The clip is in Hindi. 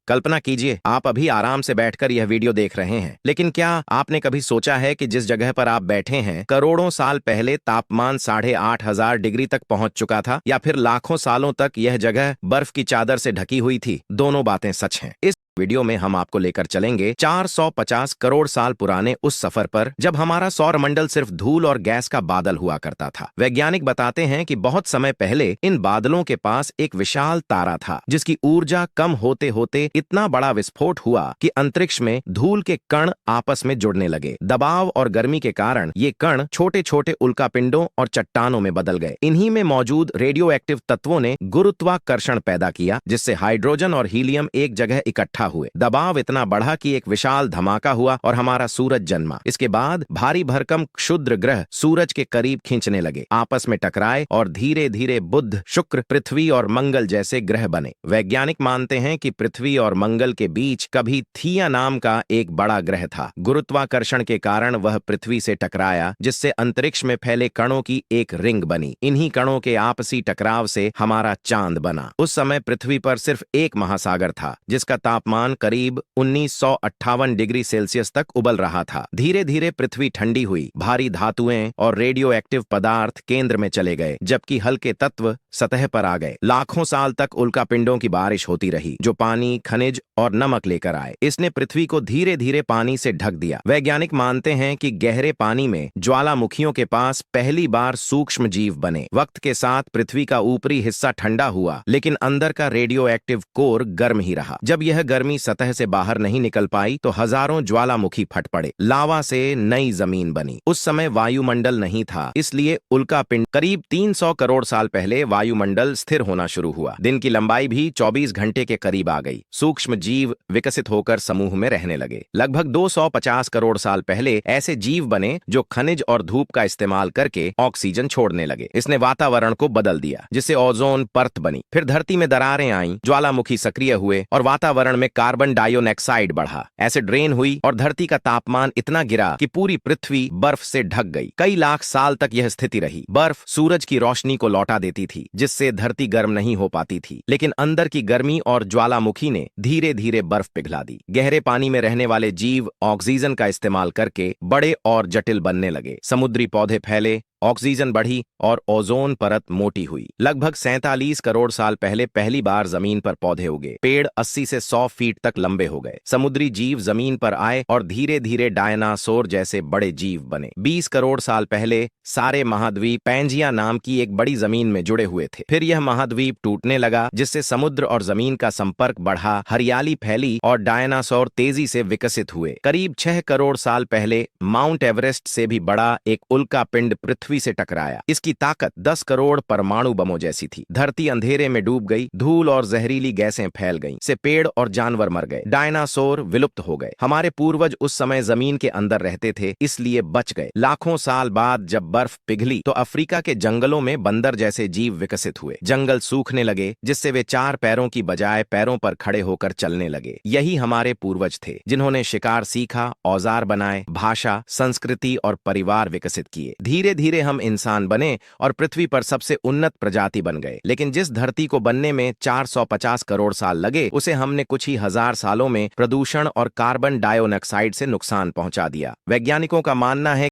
कल्पना कीजिए आप अभी आराम से बैठकर यह वीडियो देख रहे हैं, लेकिन क्या आपने कभी सोचा है कि जिस जगह पर आप बैठे हैं करोड़ों साल पहले तापमान 8,500 डिग्री तक पहुंच चुका था, या फिर लाखों सालों तक यह जगह बर्फ की चादर से ढकी हुई थी? दोनों बातें सच हैं। इस वीडियो में हम आपको लेकर चलेंगे 450 करोड़ साल पुराने उस सफर पर जब हमारा सौरमंडल सिर्फ धूल और गैस का बादल हुआ करता था। वैज्ञानिक बताते हैं कि बहुत समय पहले इन बादलों के पास एक विशाल तारा था जिसकी ऊर्जा कम होते होते इतना बड़ा विस्फोट हुआ कि अंतरिक्ष में धूल के कण आपस में जुड़ने लगे। दबाव और गर्मी के कारण ये कण छोटे छोटे उल्कापिंडों और चट्टानों में बदल गए। इन्हीं में मौजूद रेडियो एक्टिव तत्वों ने गुरुत्वाकर्षण पैदा किया, जिससे हाइड्रोजन और हीलियम एक जगह इकट्ठा हुए। दबाव इतना बढ़ा कि एक विशाल धमाका हुआ और हमारा सूरज जन्मा। इसके बाद भारी भरकम क्षुद्र ग्रह सूरज के करीब खींचने लगे, आपस में टकराए और धीरे धीरे बुध, शुक्र, पृथ्वी और मंगल जैसे ग्रह बने। वैज्ञानिक मानते हैं कि पृथ्वी और मंगल के बीच कभी थिया नाम का एक बड़ा ग्रह था। गुरुत्वाकर्षण के कारण वह पृथ्वी से टकराया, जिससे अंतरिक्ष में फैले कणों की एक रिंग बनी। इन्हीं कणों के आपसी टकराव से हमारा चांद बना। उस समय पृथ्वी पर सिर्फ एक महासागर था जिसका तापमान करीब 1958 डिग्री सेल्सियस तक उबल रहा था। धीरे धीरे पृथ्वी ठंडी हुई, भारी धातुएं और रेडियो एक्टिव पदार्थ केंद्र में चले गए, जबकि हल्के तत्व सतह पर आ गए। लाखों साल तक उल्कापिंडों की बारिश होती रही जो पानी, खनिज और नमक लेकर आए। इसने पृथ्वी को धीरे धीरे पानी से ढक दिया। वैज्ञानिक मानते हैं कि गहरे पानी में ज्वालामुखियों के पास पहली बार सूक्ष्म जीव बने। वक्त के साथ पृथ्वी का ऊपरी हिस्सा ठंडा हुआ, लेकिन अंदर का रेडियो एक्टिव कोर गर्म ही रहा। जब यह गर्मी सतह से बाहर नहीं निकल पाई तो हजारों ज्वालामुखी फट पड़े। लावा से नई जमीन बनी। उस समय वायुमंडल नहीं था, इसलिए उल्कापिंड करीब 300 करोड़ साल पहले वायुमंडल स्थिर होना शुरू हुआ। दिन की लंबाई भी 24 घंटे के करीब आ गई। सूक्ष्म जीव विकसित होकर समूह में रहने लगे। लगभग 250 करोड़ साल पहले ऐसे जीव बने जो खनिज और धूप का इस्तेमाल करके ऑक्सीजन छोड़ने लगे। इसने वातावरण को बदल दिया, जिससे ओजोन परत बनी। फिर धरती में दरारें आईं, ज्वालामुखी सक्रिय हुए और वातावरण में कार्बन डाइऑक्साइड बढ़ा। एसिड रेन हुई और धरती का तापमान इतना गिरा कि पूरी पृथ्वी बर्फ से ढक गई। कई लाख साल तक यह स्थिति रही। बर्फ सूरज की रोशनी को लौटा देती थी, जिससे धरती गर्म नहीं हो पाती थी, लेकिन अंदर की गर्मी और ज्वालामुखी ने धीरे धीरे बर्फ पिघला दी। गहरे पानी में रहने वाले जीव ऑक्सीजन का इस्तेमाल करके बड़े और जटिल बनने लगे। समुद्री पौधे फैले, ऑक्सीजन बढ़ी और ओजोन परत मोटी हुई। लगभग 47 करोड़ साल पहले पहली बार जमीन पर पौधे उगे। पेड़ 80 से 100 फीट तक लंबे हो गए। समुद्री जीव जमीन पर आए और धीरे धीरे डायनासोर जैसे बड़े जीव बने। 20 करोड़ साल पहले सारे महाद्वीप पैंजिया नाम की एक बड़ी जमीन में जुड़े हुए थे। फिर यह महाद्वीप टूटने लगा, जिससे समुद्र और जमीन का संपर्क बढ़ा, हरियाली फैली और डायनासोर तेजी से विकसित हुए। करीब 6 करोड़ साल पहले माउंट एवरेस्ट से भी बड़ा एक उल्कापिंड पृथ्वी से टकराया। इसकी ताकत 10 करोड़ परमाणु बमों जैसी थी। धरती अंधेरे में डूब गई, धूल और जहरीली गैसें फैल गईं, से पेड़ और जानवर मर गए। डायनासोर विलुप्त हो गए। हमारे पूर्वज उस समय जमीन के अंदर रहते थे, इसलिए बच गए। लाखों साल बाद जब बर्फ पिघली तो अफ्रीका के जंगलों में बंदर जैसे जीव विकसित हुए। जंगल सूखने लगे, जिससे वे 4 पैरों की बजाय पैरों पर खड़े होकर चलने लगे। यही हमारे पूर्वज थे, जिन्होंने शिकार सीखा, औजार बनाए, भाषा, संस्कृति और परिवार विकसित किए। धीरे धीरे हम इंसान बने और पृथ्वी पर सबसे उन्नत प्रजाति बन गए। लेकिन जिस धरती को बनने में 450 करोड़ साल लगे, उसे हमने कुछ ही हजार सालों में प्रदूषण और कार्बन डाइऑक्साइड से नुकसान पहुंचा दिया। वैज्ञानिकों का मानना है